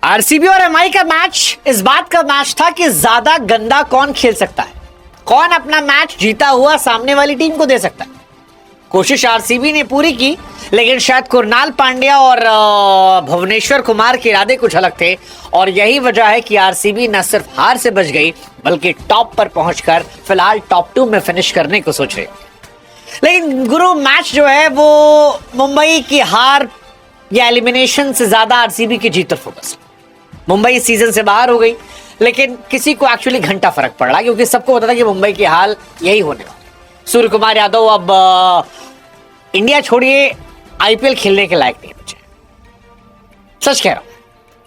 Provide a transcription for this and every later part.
RCB और MI का match इस बात का मैच था कि ज्यादा गंदा कौन खेल सकता है, कौन अपना मैच जीता हुआ सामने वाली टीम को दे सकता है। कोशिश आरसीबी ने पूरी की, लेकिन शायद कुरनाल पांड्या और भुवनेश्वर कुमार के इरादे कुछ अलग थे और यही वजह है कि आरसीबी न सिर्फ हार से बच गई बल्कि टॉप पर पहुंचकर फिलहाल टॉप 2 में फिनिश करने को सोच रहे। लेकिन गुरु, मैच जो है वो मुंबई की हार या एलिमिनेशन से ज्यादा आरसीबी की जीत पर फोकस। मुंबई इस सीजन से बाहर हो गई, लेकिन किसी को एक्चुअली घंटा फर्क पड़ रहा, क्योंकि सबको पता था कि मुंबई की हाल यही होने वाली। सूर्य कुमार यादव अब इंडिया छोड़िए आईपीएल खेलने के लायक नहीं बचे, सच कह रहा हूं।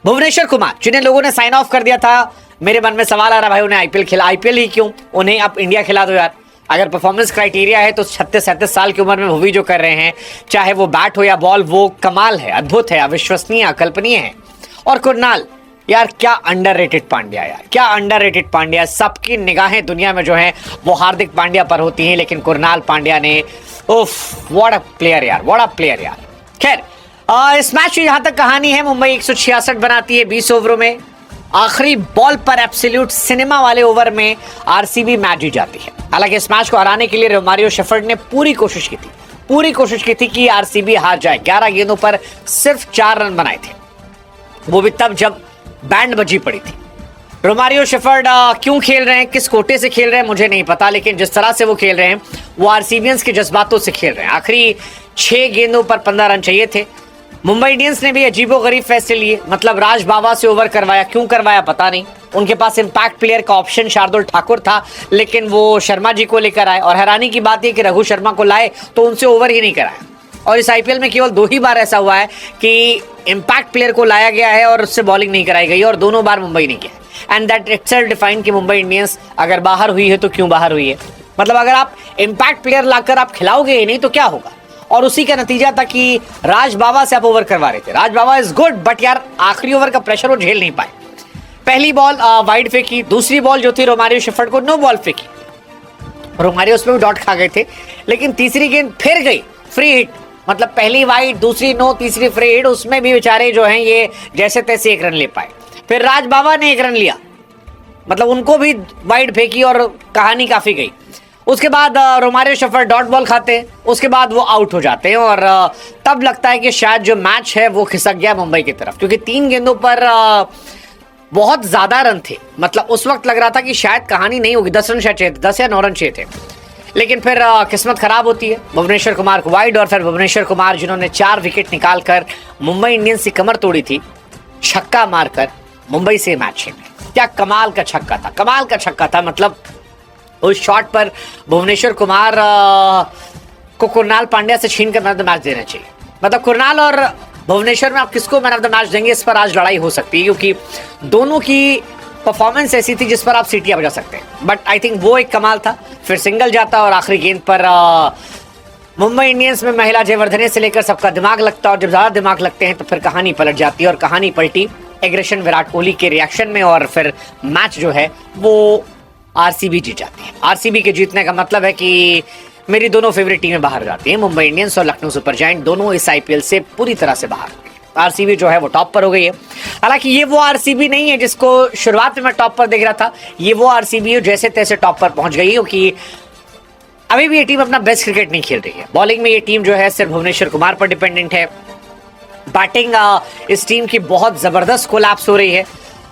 भुवनेश्वर कुमार, जिन्हें लोगों ने साइन ऑफ कर दिया था, मेरे मन में सवाल आ रहा भाई उन्हें आईपीएल खेला, आईपीएल ही क्यों, उन्हें अब इंडिया खिला दो यार। अगर परफॉर्मेंस क्राइटेरिया है तो 36-37 साल की उम्र में भुवी जो कर रहे हैं, चाहे वो बैट हो या बॉल, वो कमाल है, अद्भुत है, अविश्वसनीय, अकल्पनीय है। और कुरनाल, यार क्या अंडररेटेड पांड्या, यार क्या अंडररेटेड पांड्या। सबकी निगाहें दुनिया में जो है वो हार्दिक पांड्या पर होती हैं, लेकिन कुरनाल पांड्या ने, उफ, व्हाट अ प्लेयर यार, व्हाट अ प्लेयर यार। खैर, इस मैच की जहां तक कहानी है, मुंबई 166 बनाती है 20 ओवरों में। आखिरी बॉल पर एब्सोल्यूट सिनेमा वाले ओवर में आरसीबी मैच जीत जाती है। हालांकि इस मैच को हराने के लिए रोमारियो शेफर्ड ने पूरी कोशिश की थी कि आरसीबी हार जाए। 11 गेंदों पर सिर्फ 4 रन बनाए थे, वो भी तब जब बैंड बजी पड़ी थी। रोमारियो शेफर्ड क्यों खेल रहे हैं, किस कोटे से खेल रहे हैं, मुझे नहीं पता, लेकिन जिस तरह से वो खेल रहे हैं वो आरसीबियंस के जज्बातों से खेल रहे हैं। आखिरी 6 गेंदों पर 15 रन चाहिए थे। मुंबई इंडियंस ने भी अजीबोगरीब फैसले लिए, मतलब राज बाबा से ओवर करवाया, क्यों करवाया पता नहीं। उनके पास इंपैक्ट प्लेयर का ऑप्शन शार्दुल ठाकुर था, लेकिन वो शर्मा जी को लेकर आए, और हैरानी की बात यह कि रघु शर्मा को लाए तो उनसे ओवर ही नहीं कराया। और इस आईपीएल में केवल 2 ही बार ऐसा हुआ है कि इंपैक्ट प्लेयर को लाया गया है और उससे बॉलिंग नहीं कराई गई, और दोनों बार मुंबई ने किया। एंड दैट इटसेल्फ डिफाइन कि मुंबई इंडियंस अगर बाहर हुई है तो क्यों बाहर हुई है। मतलब अगर आप इंपैक्ट प्लेयर लाकर आप खिलाओगे ही नहीं तो क्या होगा। और उसी का नतीजा था कि राज बाबा से आप ओवर करवा रहे थे। राज बाबा इज गुड, बट यार आखिरी ओवर का प्रेशर वो झेल नहीं पाए। पहली बॉल वाइड फेंकी, दूसरी बॉल जो थी रोमारियो शेफर्ड को नो बॉल फेंकी, रोमारियो उसमें भी डॉट खा गए थे, लेकिन तीसरी गेंद फिर गई फ्री हिट। मतलब पहली वाइड, दूसरी नो, तीसरी फ्री हिट, उसमें भी बेचारे जो हैं ये जैसे तैसे 1 रन ले पाए। फिर राज बाबा ने 1 रन लिया, मतलब उनको भी वाइड फेंकी और कहानी काफी गई। उसके बाद रोमारियो शेफर्ड डॉट बॉल खाते हैं, उसके बाद वो आउट हो जाते हैं, और तब लगता है कि शायद जो मैच है वो खिसक गया मुंबई की तरफ, क्योंकि 3 गेंदों पर बहुत ज्यादा रन थे। मतलब उस वक्त लग रहा था कि शायद कहानी नहीं होगी, 10 रन शायद चाहिए थे, 10 या 9 रन चाहिए थे। लेकिन फिर किस्मत खराब होती है, भुवनेश्वर कुमार को वाइड, और फिर भुवनेश्वर कुमार जिन्होंने 4 विकेट निकालकर मुंबई इंडियंस की कमर तोड़ी थी, छक्का मारकर मुंबई से मैच छीन गए। क्या कमाल का छक्का था, कमाल का छक्का था। मतलब उस शॉट पर भुवनेश्वर कुमार को कुरनाल पांड्या से छीन कर मैन ऑफ द मैच देना चाहिए। मतलब कुरनाल और भुवनेश्वर में आप किसको मैन ऑफ द मैच देंगे, इस पर आज लड़ाई हो सकती है, क्योंकि दोनों की परफॉर्मेंस ऐसी थी जिस पर आप सीटियां बजा सकते हैं। बट आई थिंक वो एक कमाल था। फिर सिंगल जाता और आखिरी गेंद पर मुंबई इंडियंस में महिला जयवर्धने से लेकर सबका दिमाग लगता है, और जब ज्यादा दिमाग लगते हैं तो फिर कहानी पलट जाती है। और कहानी पलटी एग्रेशन विराट कोहली के रिएक्शन में, और फिर मैच जो है वो आरसीबी जीत जाती है। आरसीबी के जीतने का मतलब है कि मेरी दोनों फेवरेट टीमें बाहर जाती हैं, मुंबई इंडियंस और लखनऊ सुपर जायंट, दोनों इस आईपीएल से पूरी तरह से बाहर। आरसीबी जो है वो टॉप पर हो गई है। हालांकि ये वो आरसीबी नहीं है जिसको शुरुआत में मैं टॉप पर देख रहा था, ये वो आरसीबी है जैसे तैसे टॉप पर पहुंच गई है, क्योंकि अभी भी ये टीम अपना बेस्ट क्रिकेट नहीं खेल रही है। बॉलिंग में ये टीम जो है सिर्फ भुवनेश्वर कुमार पर डिपेंडेंट है। बैटिंग इस टीम की बहुत जबरदस्त कोलैप्स हो रही है।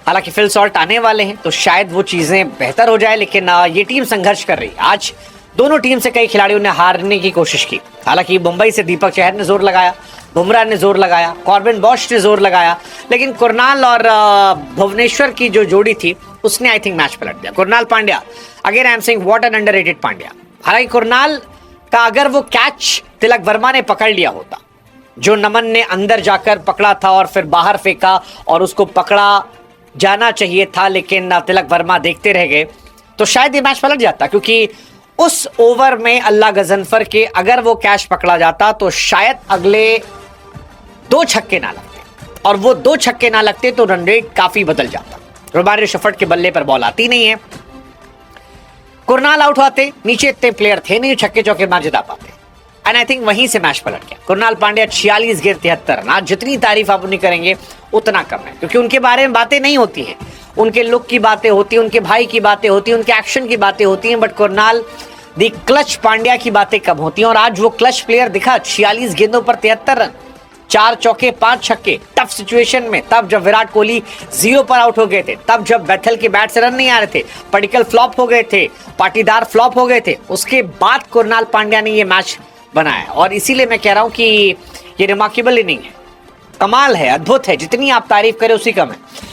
हालांकि फिल सॉल्ट आने वाले हैं तो शायद वो चीजें बेहतर हो जाए, लेकिन ये टीम संघर्ष कर रही है। आज दोनों टीम से कई खिलाड़ियों ने हारने की कोशिश की। हालांकि मुंबई से दीपक चहर ने जोर लगाया, बुमराह ने जोर लगाया, कॉर्बिन बॉश ने जोर लगाया, लेकिन कुरनाल और भुवनेश्वर की जो जोड़ी थी उसने आई थिंक मैच पलट दिया। Krunal Pandya, again I am saying what an underrated Pandya. हालांकि कुरनाल का अगर वो कैच तिलक वर्मा ने पकड़ लिया होता, जो नमन ने अंदर जाकर पकड़ा था और फिर बाहर फेंका, और उसको पकड़ा जाना चाहिए था लेकिन तिलक वर्मा देखते रह गए, तो शायद ये मैच पलट जाता। क्योंकि उस ओवर में अल्लाह गजनफर के अगर वो कैच पकड़ा जाता तो शायद अगले 2 छक्के ना लगते, और वो 2 छक्के ना लगते तो रन रेट काफी बदल जाता। रोमारियो शेफर्ड के बल्ले पर बॉल आती नहीं है, कुरनाल आउट होते, नीचे इतने प्लेयर थे नहीं छक्के चौके मैच जिता पाते। एंड आई थिंक वहीं से मैच पलट गया। कृणाल पांड्या 46 गेंद 73 रन। आज जितनी तारीफ आप उन्हें करेंगे उतना कम है, क्योंकि उनके बारे में बातें नहीं होती हैं, उनके लुक की बातें होती हैं, उनके भाई की बातें होती हैं, उनके एक्शन की बातें होती हैं, but Krunal the clutch Pandya की बातें कम होती हैं। और आज वो क्लच प्लेयर दिखा, 46 गेंदों पर 73 रन, 4 चौके 5 छक्के, टफ सिचुएशन में, तब जब विराट कोहली 0 पर आउट हो गए थे, तब जब बैथल के बैट से रन नहीं आ रहे थे, पडिक्कल फ्लॉप हो गए थे, पाटीदार फ्लॉप हो गए थे, उसके बाद कृणाल पांड्या ने ये मैच बनाया। और इसीलिए मैं कह रहा हूं कि ये रिमार्केबल इनिंग है, कमाल है, अद्भुत है, जितनी आप तारीफ करें उसी कम है।